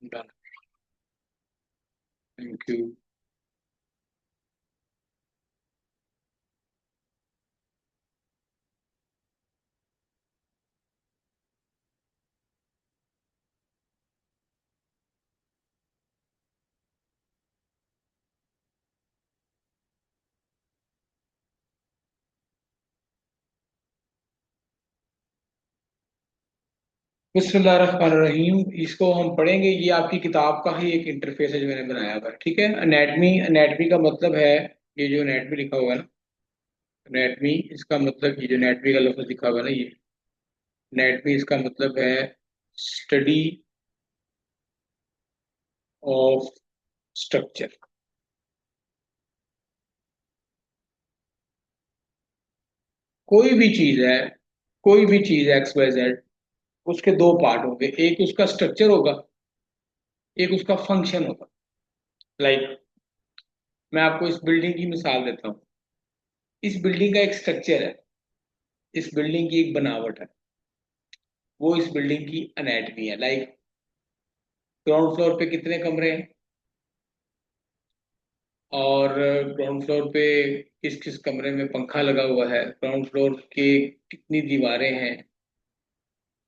Done. Thank you. बिस्मिल्लाहिर्रहमानिर्रहीम। इसको हम पढ़ेंगे। ये आपकी किताब का ही एक इंटरफेस है जो मैंने बनाया हुआ है। ठीक है। एनेटमी, एनेटमी का मतलब है, ये जो एनेटमी लिखा हुआ है ना, एनेटमी इसका मतलब, ये जो एनेटमी का लफ्ज लिखा हुआ है ना, ये एनेटमी इसका मतलब है स्टडी ऑफ स्ट्रक्चर। कोई भी चीज है, कोई भी चीज एक्स वाई जेड, उसके दो पार्ट होंगे। एक उसका स्ट्रक्चर होगा, एक उसका फंक्शन होगा। लाइक मैं आपको इस बिल्डिंग की मिसाल देता हूँ। इस बिल्डिंग का एक स्ट्रक्चर है, इस बिल्डिंग की एक बनावट है, वो इस बिल्डिंग की एनाटमी है। लाइक ग्राउंड फ्लोर पे कितने कमरे हैं, और ग्राउंड फ्लोर पे किस किस कमरे में पंखा लगा हुआ है, ग्राउंड फ्लोर के कितनी दीवारें हैं,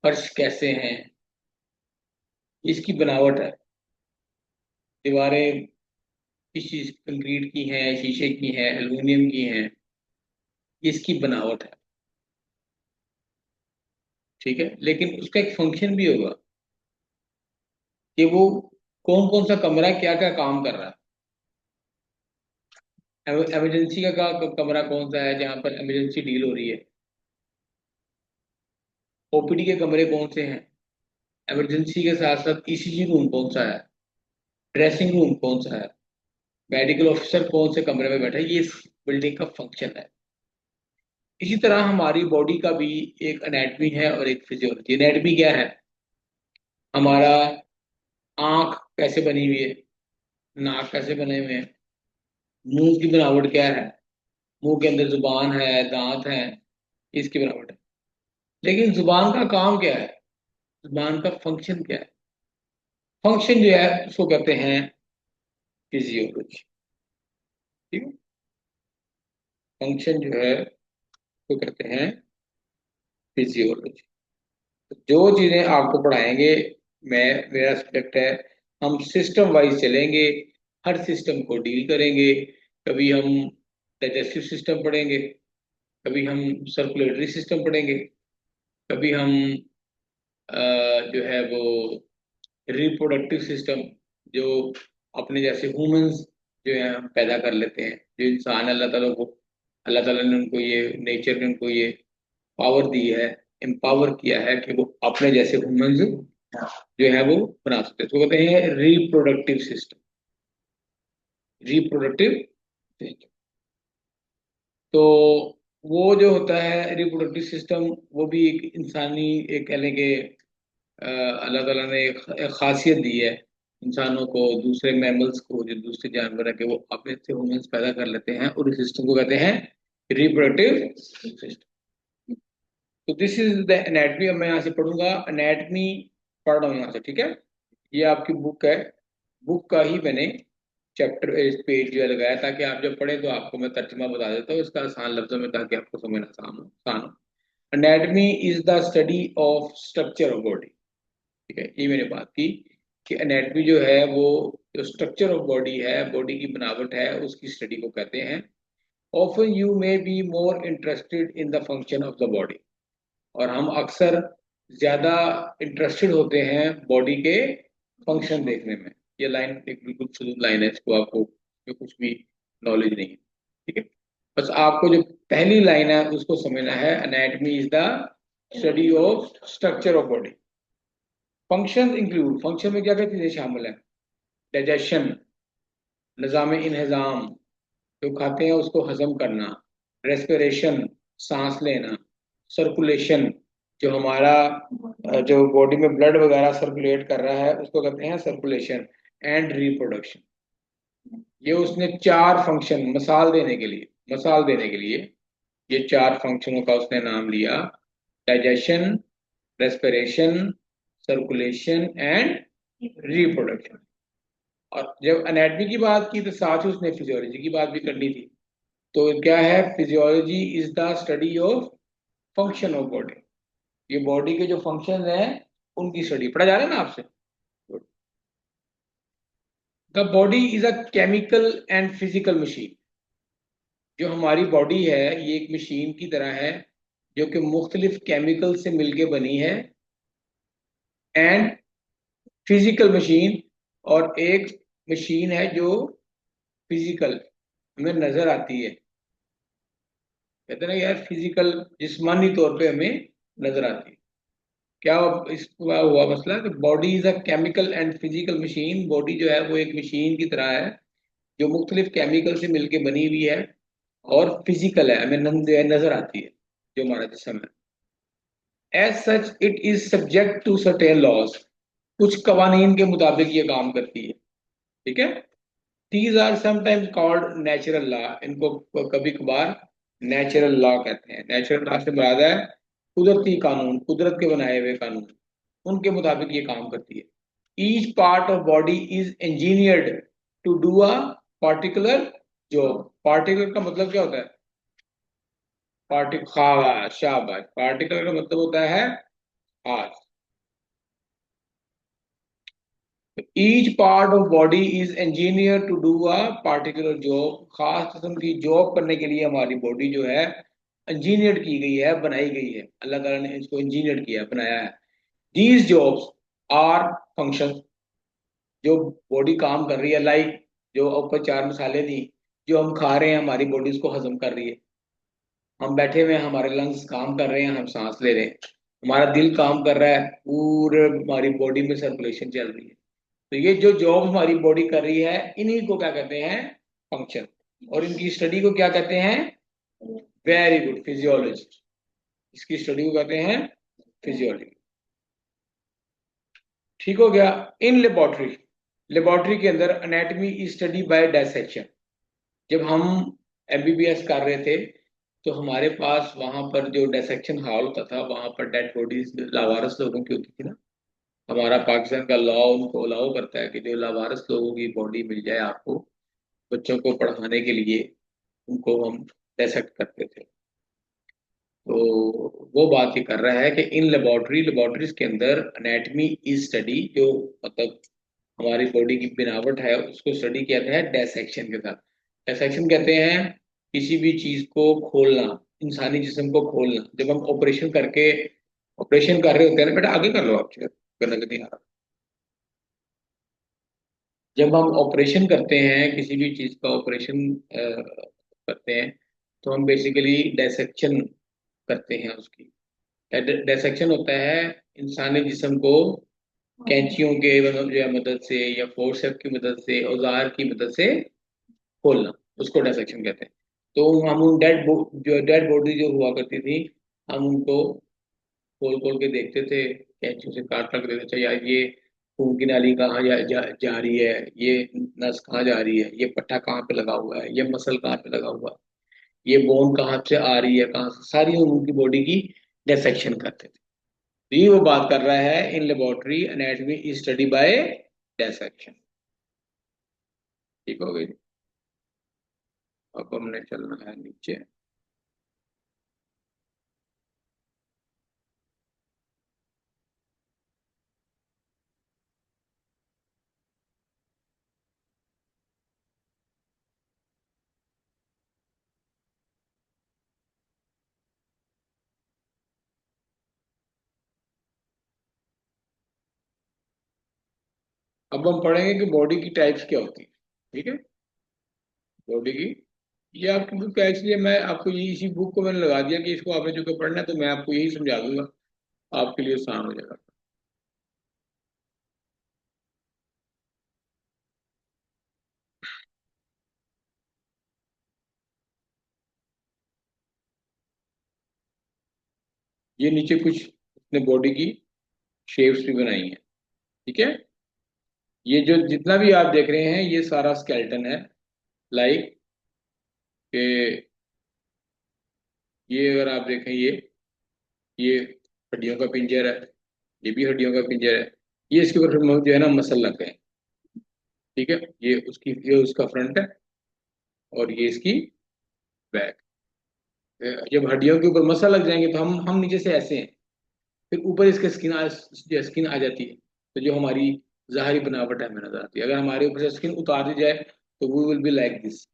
फर्श कैसे हैं, इसकी बनावट है। दीवारें किस चीज, कंक्रीट की हैं, शीशे की हैं, एल्युमिनियम की हैं, इसकी बनावट है। ठीक है। लेकिन उसका एक फंक्शन भी होगा कि वो कौन कौन सा कमरा क्या क्या काम कर रहा है। इमरजेंसी का कमरा कौन सा है जहां पर इमरजेंसी डील हो रही है। ओपीडी के कमरे कौन से हैं। इमरजेंसी के साथ साथ ईसीजी रूम कौन सा है, ड्रेसिंग रूम कौन सा है, मेडिकल ऑफिसर कौन से कमरे में बैठा है, ये इस बिल्डिंग का फंक्शन है। इसी तरह हमारी बॉडी का भी एक एनेटमी है और एक फिजियोलॉजी। एनेटमी क्या है? हमारा आंख कैसे बनी हुई है, नाक कैसे बने हुए हैं, मुंह की बनावट क्या है, मुंह के अंदर जुबान है, दांत है, इसकी बनावट है। लेकिन जुबान का काम क्या है, जुबान का फंक्शन क्या है? फंक्शन जो है उसको कहते हैं फिजियोलॉजी। ठीक है। फंक्शन जो है उसको कहते हैं फिजियोलॉजी। जो चीजें आपको पढ़ाएंगे, मैं, मेरा सब्जेक्ट है, हम सिस्टम वाइज चलेंगे, हर सिस्टम को डील करेंगे। कभी हम डाइजेस्टिव सिस्टम पढ़ेंगे, कभी हम सर्कुलेटरी सिस्टम पढ़ेंगे, कभी हम जो है वो रिप्रोडक्टिव सिस्टम, जो अपने जैसे ह्यूमंस जो है हम पैदा कर लेते हैं, जो इंसान अल्लाह ताला को, अल्लाह ताला ने उनको ये, नेचर ने उनको ये पावर दी है, एम्पावर किया है कि वो अपने जैसे ह्यूमंस जो है वो बना सकते हैं। तो कहते हैं रिप्रोडक्टिव सिस्टम, रिप्रोडक्टिव सिस्टम। तो वो जो होता है रिप्रोडक्टिव सिस्टम, वो भी एक इंसानी, एक कह लें कि अल्लाह ताला ने एक खासियत दी है इंसानों को, दूसरे मैमल्स को, जो दूसरे जानवर है, कि वो अपने से ह्यूमंस पैदा कर लेते हैं, और इस सिस्टम को कहते हैं रिप्रोडक्टिव सिस्टम। तो दिस इज द एनाटमी। अब मैं यहाँ से पढ़ूंगा एनाटमी, पढ़ रहा हूँ यहाँ से। ठीक है। ये आपकी बुक है, बुक का ही मैंने चैप्टर इस पेज जो है लगाया, ताकि आप जब पढ़े तो आपको मैं तर्जुमा बता देता हूँ इसका आसान लफ्जों में, ताकि आपको समझना आसान हो। Anatomy is the study of structure of body. ठीक है। ये मैंने बात की कि एनाटमी जो है वो, जो स्ट्रक्चर ऑफ बॉडी है, बॉडी की बनावट है, उसकी स्टडी को कहते हैं। Often you may be more interested in the function of the body. और हम अक्सर ज्यादा इंटरेस्टेड होते हैं बॉडी के फंक्शन देखने में। ये लाइन एक बिल्कुल शुद्ध लाइन है, इसको आपको जो कुछ भी नॉलेज नहीं है। ठीक है। बस आपको जो पहली लाइन है उसको समझना है, anatomy is the study of structure of body. Function include, function में क्या क्या चीजें शामिल है? डाइजेशन, निज़ाम इंहज़ाम, जो खाते हैं उसको हजम करना, रेस्पिरेशन, सांस लेना, सर्कुलेशन, जो हमारा जो बॉडी में ब्लड वगैरह सर्कुलेट कर रहा है उसको कहते हैं सर्कुलेशन, एंड रिप्रोडक्शन। ये उसने चार फंक्शन, मिसाल देने के लिए ये चार फंक्शनों का उसने नाम लिया: digestion, respiration, circulation and reproduction. और जब एनाटॉमी की बात की तो साथ ही उसने फिजियोलॉजी की बात भी करनी थी। तो क्या है, physiology is the study of function of body. ये बॉडी के जो फंक्शन हैं उनकी स्टडी पढ़ा जा रहा है ना आपसे। The body is a chemical and physical machine. जो हमारी बॉडी है ये एक मशीन की तरह है जो कि मुख्तलिफ केमिकल से मिलके बनी है, एंड फिजिकल मशीन, और एक मशीन है जो फिजिकल हमें नजर आती है। कहते हैं ना यार, फिजिकल जिस्मानी तौर पे हमें नजर आती है। क्या इसका हुआ मसला कि body is a chemical and physical machine. Body जो है वो एक मशीन की तरह है जो मुख्तलिफ केमिकल से मिलके बनी हुई है, और फिजिकल है, हमें नजर आती है जो हमारा जिस्म है। As such it is subject to certain laws. कुछ कवानीन के मुताबिक ये काम करती है। ठीक है। These are sometimes called natural law. इनको कभी कभार नेचुरल लॉ कहते हैं। नेचुरल लॉ से मुराद है कुदरती कानून, कुदरत के बनाए हुए कानून, उनके मुताबिक ये काम करती है। Each part of body is engineered to do a particular job. Particular का मतलब क्या होता है? खास, शाबाश। पार्टिकुलर का मतलब होता है खास। Each part of body is engineer to do a particular job. खास किस्म की जॉब करने के लिए हमारी बॉडी जो है इंजीनियर की गई है, बनाई गई है। अल्लाह ताला ने इसको इंजीनियर किया, बनाया है। These jobs are function. जो बॉडी काम कर रही है, लाइक जो ऊपर चार मिसालें दी, जो हम खा रहे हैं हमारी बॉडी उसको हजम कर रही है। हम बैठे हुए हैं, हमारे लंग्स काम कर रहे हैं, हम सांस ले रहे हैं। हमारा दिल काम कर रहा है, पूरे हमारी बॉडी में सर्कुलेशन चल रही है। तो ये जो जॉब हमारी बॉडी कर रही है, इन्हीं को क्या कहते हैं? फंक्शन। और इनकी स्टडी को क्या कहते हैं? Very good, physiology. इसकी स्टडी को कहते हैं फिजियोलॉजी। ठीक हो गया। इन लेबोरेटरी, लेबोरेटरी के अंदर anatomy is study bye dissection. जब हम एमबीबीएस कर रहे थे तो हमारे पास वहां पर जो डायसेक्शन हॉल होता था, वहां पर डेड बॉडीज लावारस लोगों की होती थी ना। हमारा पाकिस्तान का लॉ उनको अलाउ करता है कि जो लावारस लोगों की बॉडी मिल जाए आपको, बच्चों को पढ़ाने के लिए, उनको हम डायसेक्ट करते थे। तो वो बात ये कर रहा है कि इन लेबोरेटरीज के अंदर एनाटमी इज स्टडी, जो मतलब हमारी बॉडी की बनावट है उसको स्टडी किया गया है डायसेक्शन के साथ। डायसेक्शन कहते हैं किसी भी चीज को खोलना, इंसानी जिस्म को खोलना। जब हम ऑपरेशन करके ऑपरेशन कर रहे होते हैं ना, बेटा आगे कर लो आप, करना नहीं आ रहा। जब हम ऑपरेशन करते हैं, किसी भी चीज का ऑपरेशन करते हैं, तो हम बेसिकली डायसेक्शन करते हैं उसकी। डायसेक्शन होता है इंसानी जिस्म को कैंचियों के मतलब जो है मदद से, या फोर्सेप की मदद से, औजार की मदद से खोलना, उसको डायसेक्शन कहते हैं। तो हम उन जो डेड बॉडी जो हुआ करती थी, हम उनको खोल खोल के देखते थे, कैंचियों से काट कर देखते थे यार, ये खून की नाली कहाँ जा रही है, ये नस कहाँ जा रही है, ये पट्टा कहाँ पे लगा हुआ है, ये मसल कहाँ पे लगा हुआ है, ये बोन कहाँ से आ रही है, कहाँ से, सारी हम उनकी बॉडी की डिसेक्शन करते थे। तो ये वो बात कर रहा है, in laboratory anatomy is study bye dissection. ठीक हो गई। अब हमने चलना है नीचे। अब हम पढ़ेंगे कि बॉडी की टाइप्स क्या होती है। ठीक है। बॉडी की, ये आपकी बुक है, इसलिए मैं आपको ये इसी बुक को मैंने लगा दिया कि इसको आपने जो कि पढ़ना है, तो मैं आपको यही समझा दूंगा, आपके लिए आसान हो जाएगा। ये नीचे कुछ अपने बॉडी की शेप्स भी बनाई हैं। ठीक है। ये जो जितना भी आप देख रहे हैं ये सारा स्केलेटन है। लाइक कि ये अगर आप देखें, ये हड्डियों का पिंजर है, ये भी हड्डियों का पिंजर है, ये इसके ऊपर जो है ना मसल लग गए। ठीक है, ये उसका फ्रंट है और ये इसकी बैक। जब हड्डियों के ऊपर मसल लग जाएंगे तो हम नीचे से ऐसे हैं, फिर ऊपर इसके स्किन आ जाती है। तो जो हमारी ज़ाहरी बनावट है हमें नजर आती है। अगर हमारे ऊपर से स्किन उतार दी जाए तो we will be like this,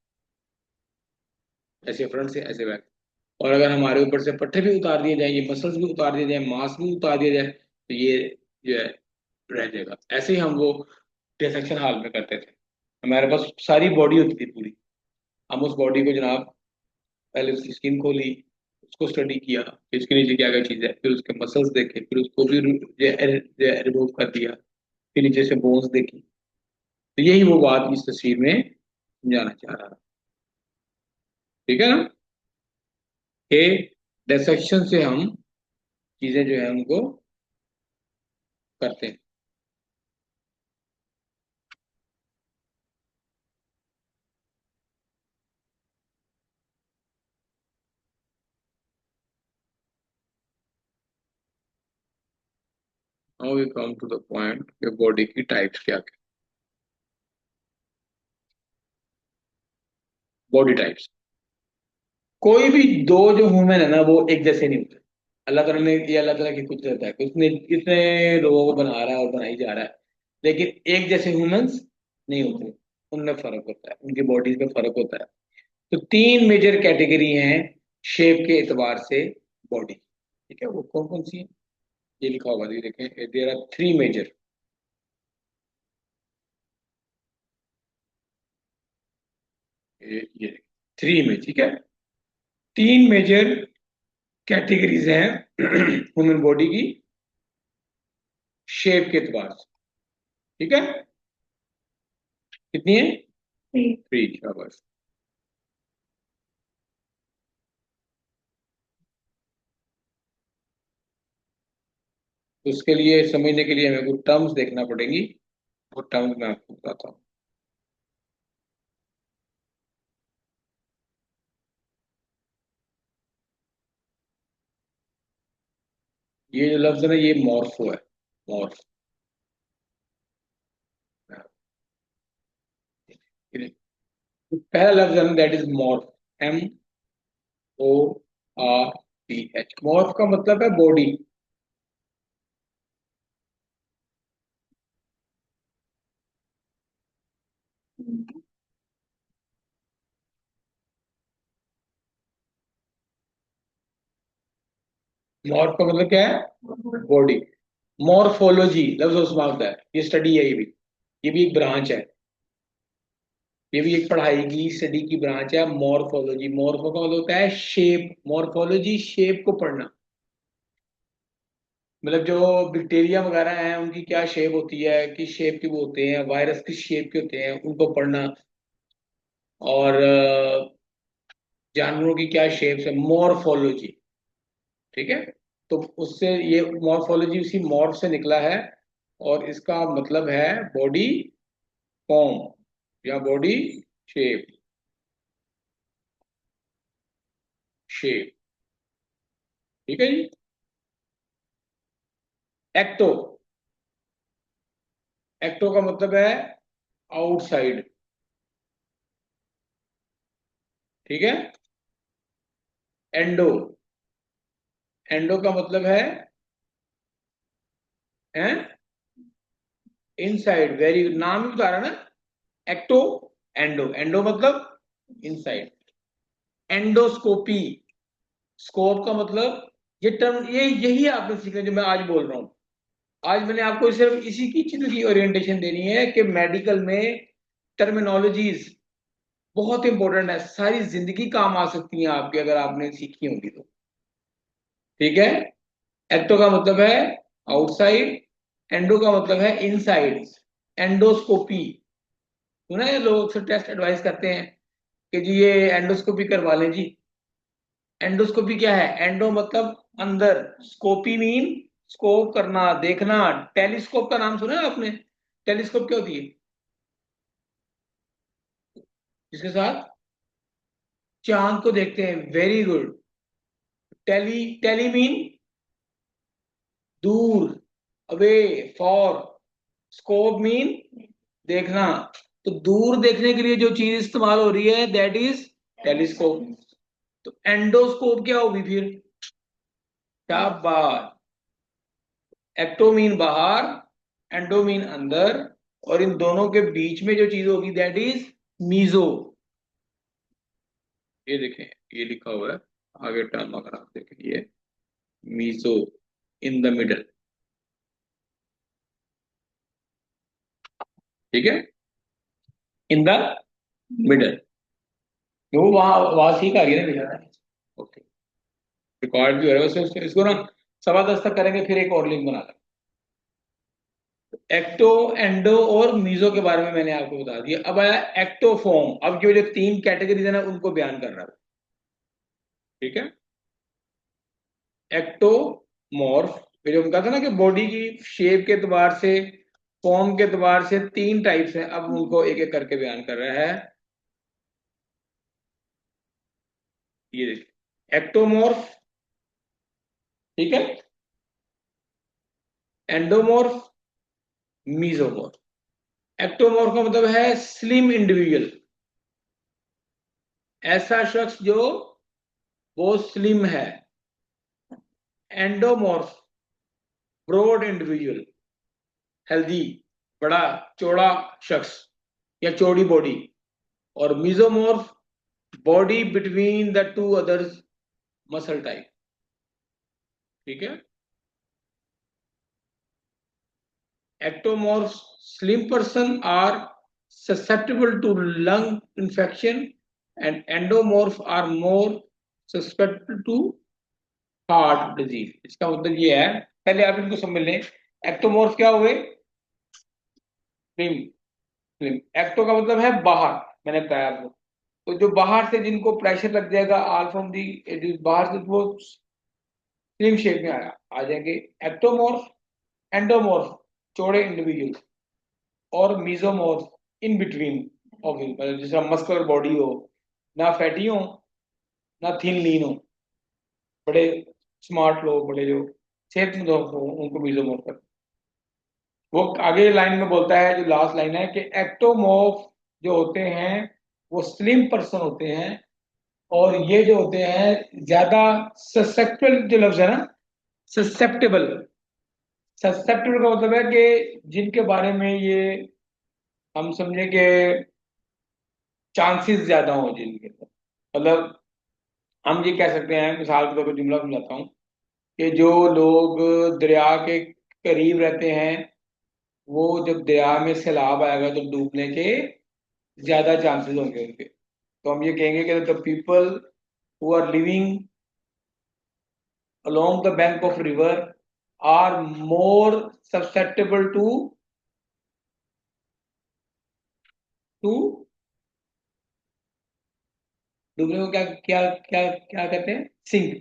ऐसे फ्रंट से ऐसे बैक। और अगर हमारे ऊपर से पट्टे भी उतार दिए जाए, ये मसल्स भी उतार दिए जाए, मांस भी उतार दिया जाए, तो ये जो है रह जाएगा। ऐसे ही हम वो डिसेक्शन हाल में करते थे। हमारे पास सारी बॉडी होती थी पूरी। हम उस बॉडी को जनाब पहले उसकी स्किन खोली, उसको स्टडी किया कि इसके नीचे क्या क्या चीज़ है, फिर उसके मसल्स देखे, फिर उसको भी रिमूव कर दिया, फिर नीचे से बोन्स देखी। तो यही वो बात इस तस्वीर में समझाना चाह रहा था। ठीक है ना, कि डिसेक्शन से हम चीजें जो है उनको करते हैं। Now we come to the point कि बॉडी की टाइप्स क्या क्या। बॉडी टाइप्स, कोई भी दो जो ह्यूमन है ना वो एक जैसे नहीं होते। अल्लाह ताला ने, ये अल्लाह ताला की कुदरत है कि उसने इतने लोगों को बना रहा है और बनाई जा रहा है, लेकिन एक जैसे ह्यूमंस नहीं होते। उनमें फर्क होता है, उनकी बॉडीज में फर्क होता है। तो तीन मेजर कैटेगरी हैं शेप के एतबार से बॉडी। ठीक है, वो कौन कौन सी है? ये लिखा होगा, ये देखें, देयर आर थ्री मेजर। ये थ्री में, ठीक है, तीन मेजर कैटेगरीज हैं ह्यूमन बॉडी की शेप के एतबार से। ठीक है, कितनी है? थ्री, शाबाश। तो उसके लिए समझने के लिए हमें कुछ टर्म्स देखना पड़ेंगी। वो टर्म्स मैं आपको बताता हूँ। ये जो लफ्ज है ना, ये मॉर्फो है। मॉर्फ, पहला लफ्ज है ना, that is morph. MORPH। Morph का मतलब है बॉडी। मॉर्फ का मतलब क्या है? बॉडी। मॉर्फोलॉजी लफ्ज उसमें आता है, ये स्टडी है, ये भी एक ब्रांच है। ये भी एक पढ़ाई की स्टडी की ब्रांच है, मॉर्फोलॉजी। मॉर्फो का मतलब होता है शेप, मॉर्फोलॉजी शेप को पढ़ना। मतलब जो बैक्टीरिया वगैरह हैं उनकी क्या शेप होती है, किस शेप के वो होते हैं, वायरस किस शेप के होते हैं, उनको पढ़ना। और जानवरों की क्या शेप्स है, मॉर्फोलॉजी। ठीक है, तो उससे ये मॉर्फोलॉजी उसी मॉर्फ से निकला है। और इसका मतलब है बॉडी फॉर्म या बॉडी शेप। शेप, ठीक है जी। एक्टो, एक्टो का मतलब है आउटसाइड। ठीक है। एंडो, एंडो का मतलब है इनसाइड। वेरी, नाम ही बता रहा है ना, एक्टो, एंडो। एंडो मतलब इनसाइड। एंडोस्कोपी, स्कोप का मतलब, ये टर्म, ये यही आपने सीखना जो मैं आज बोल रहा हूं। आज मैंने आपको सिर्फ इसी की चीज की ओरिएंटेशन देनी है कि मेडिकल में टर्मिनोलॉजीज बहुत इंपॉर्टेंट है, सारी जिंदगी काम आ सकती हैं आपके अगर आपने सीखी होंगी तो। ठीक है, एक्टो का मतलब है आउटसाइड, एंडो का मतलब है इनसाइड। एंडोस्कोपी, सुना है लोग अक्सर टेस्ट एडवाइस करते हैं कि जी ये एंडोस्कोपी करवा लें जी। एंडोस्कोपी क्या है? एंडो मतलब अंदर, स्कोपी मीन स्कोप करना, देखना। टेलीस्कोप का नाम सुना है आपने? टेलीस्कोप क्या होती है? जिसके साथ चांद को देखते हैं, वेरी गुड। टेली मीन दूर, अवे, फॉर। स्कोप मीन देखना। तो दूर देखने के लिए जो चीज इस्तेमाल हो रही है दैट इज टेलीस्कोप। तो एंडोस्कोप क्या होगी फिर? क्या बात। एक्टो मीन बाहर, एंडो मीन अंदर, और इन दोनों के बीच में जो चीज होगी दैट इज मीजो। ये देखें, ये लिखा हुआ है आगे टर्म, अगर आप देखें ये मीजो इन द मिडल। ठीक है, इन द मिडल। वो वहां वहां सीख आ गई ना बेचारा। ओके, रिकॉर्ड भी हो रहा है वैसे इसको ना 10:15 तक करेंगे, फिर एक और लिंक बना लेंगे। एक्टो, एंडो और मीजो के बारे में मैंने आपको बता दिया। अब आया एक्टोफॉर्म। अब जो जो तीन कैटेगरीज है ना उनको बयान कर रहा है। ठीक है, एक्टोमॉर्फ, जो हम कहते हैं ना कि बॉडी की शेप के एतबार से, फॉर्म के एतबार से तीन टाइप्स हैं, अब उनको एक एक करके बयान कर रहा है। ये देखिए, एक्टोमॉर्फ, ठीक है, एंडोमॉर्फ, मीजोमॉर्फ। एक्टोमॉर्फ का मतलब है स्लिम इंडिविजुअल, ऐसा शख्स जो वो स्लिम है। एंडोमॉर्फ, ब्रॉड इंडिविजुअल, हेल्दी, बड़ा चौड़ा शख्स या चौड़ी बॉडी। और mesomorph, body between the two others, muscle type. ठीक है, ectomorphs, slim person are susceptible to lung infection, and endomorph are more susceptible to heart disease. इसका मतलब ये है, पहले आप इनको समझ लें। एक्टोमॉर्फ क्या हुए? स्लिम। स्लिम, एक्टो का मतलब है बाहर, मैंने बताया आपको। तो जो बाहर से जिनको प्रेशर लग जाएगा ऑल फ्रॉम दी, बाहर से वो स्लिम शेप में आ जाएंगे। एक्टोमॉर्फ, एंडोमॉर्फ, चौड़े इंडिविजुअल, और मीजोमॉर्फ, इन बिटवीन ऑफ, मतलब जिसका मस्कुलर बॉडी हो, ना फैटी हो ना थिन लीन हो, बड़े स्मार्ट लोग, बड़े जो सेहतमंद लोग हो, उनको मीजोमॉर्फ करते हैं। वो आगे लाइन में बोलता है, जो लास्ट लाइन है, कि एक्टोमॉर्फ जो होते हैं वो स्लिम पर्सन होते हैं, और ये जो होते हैं ज्यादा ससेप्टेबल, जो लफ्ज है ना ससेप्टेबल, ससेप्टेबल का मतलब है कि जिनके बारे में ये हम समझे कि चांसेस ज्यादा हो जिनके, मतलब हम ये कह सकते हैं, मिसाल के तौर पर जुमला समझाता हूँ, कि जो लोग दरिया के करीब रहते हैं, वो जब दरिया में सैलाब आएगा तो डूबने के ज्यादा चांसेस होंगे उनके। तो हम ये कहेंगे कि the people who are living along the bank of river are more susceptible to डूबने को क्या क्या क्या क्या कहते हैं? सिंक।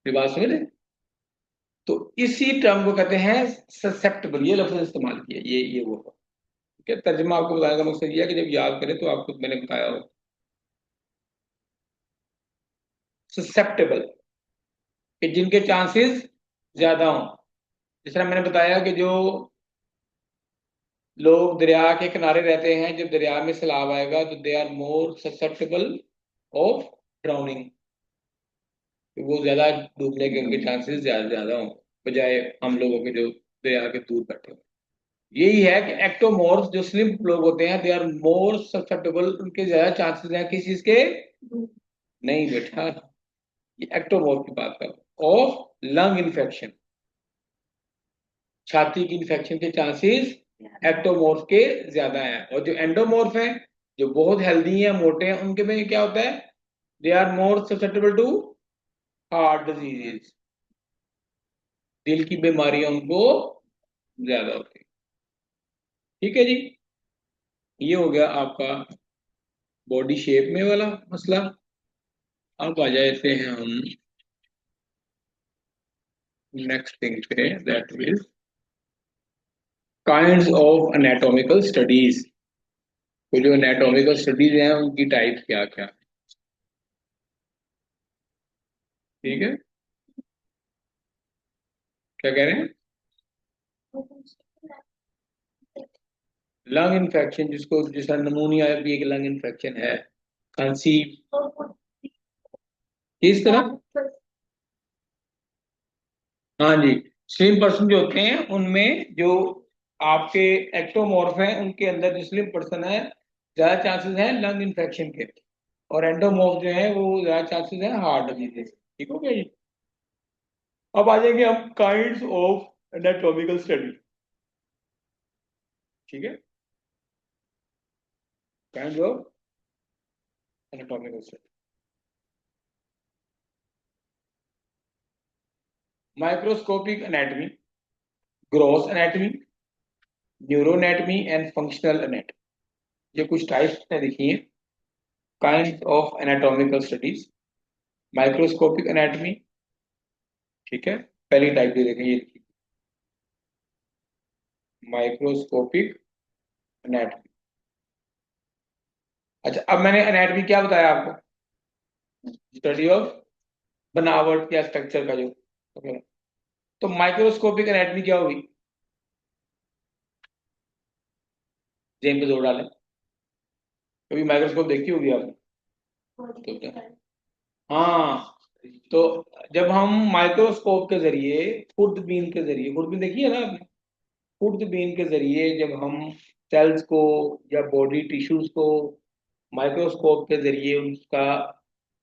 ये बात समझ रहे? तो इसी टर्म को कहते हैं ससेप्टेबल, ये लफ्ज इस्तेमाल किया, ये वो। ठीक है, तर्जुमा आपको बताने का मकसद ये है कि जब याद करें तो आपको मैंने बताया हो। ससेप्टेबल, कि जिनके चांसेस ज्यादा हों। जिस तरह मैंने बताया कि जो लोग दरिया के किनारे रहते हैं, जब दरिया में सैलाब आएगा तो they are more susceptible of drowning, वो ज्यादा डूबने के उनके चांसेस ज्यादा ज्यादा हों, बजाय हम लोगों के जो दरिया के दूर बैठे हैं। यही है कि एक्टोमोर्फ जो स्लिम लोग होते हैं दे आर मोर ससेप्टेबल, उनके ज्यादा चांसेस हैं किस चीज के? नहीं बेटा, ये एक्टोमोर्फ की बात कर, ऑफ लंग इन्फेक्शन, छाती की इन्फेक्शन के चांसेस एक्टोमोर्फ के ज्यादा हैं। और जो एंडोमोर्फ है, जो बहुत हेल्दी हैं, मोटे हैं, उनके में क्या होता है? They are more susceptible to heart diseases, दिल की बीमारियां उनको ज्यादा होती है। ठीक है जी, ये हो गया आपका बॉडी शेप में वाला मसला। अब आ जाते हैं हम नेक्स्ट थिंग पे, that is kinds of anatomical studies. तो जो एनाटॉमिकल स्टडीज हैं उनकी टाइप क्या क्या? ठीक है, क्या कह रहे हैं? लंग इन्फेक्शन, जिसको जैसा नमूनिया भी एक लंग इन्फेक्शन है, खांसी, किस तरह। हाँ जी, स्लिम पर्सन जो होते हैं उनमें जो आपके एक्टोमॉर्फ हैं उनके अंदर जो स्लिम पर्सन है, ज्यादा चांसेस है लंग इन्फेक्शन के। और एंडोमॉर्फ जो है वो ज्यादा चांसेस है हार्ट डिजीज के। ठीक हो गया जी। अब आ जाएंगे हम काइंड्स ऑफ एनाटॉमिकल स्टडी। ठीक है, kinds of anatomical study. Microscopic anatomy, gross anatomy, neuroanatomy and functional anatomy, ये कुछ टाइप्स ने देखी हैं kind of anatomical studies. Microscopic anatomy, ठीक है, पहली टाइप दे देखें ये, माइक्रोस्कोपिक एनाटॉमी। अच्छा, अब मैंने एनाटॉमी क्या बताया आपको, स्टडी ऑफ बनावट या स्ट्रक्चर का जो। तो माइक्रोस्कोपिक एनाटॉमी क्या होगी, जेम पे जोर डालें। कभी माइक्रोस्कोप देखी होगी आपने, तो क्या, हाँ, तो जब हम माइक्रोस्कोप के जरिए, खुर्दबीन के जरिए, खुर्दबीन देखी है ना आपने, खुर्दबीन के जरिए जब हम सेल्स को या बॉडी टिश्यूज को माइक्रोस्कोप के जरिए उसका,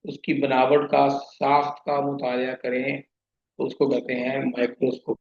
उसकी बनावट का, साख्त का मुताया करें, तो उसको कहते हैं माइक्रोस्कोप।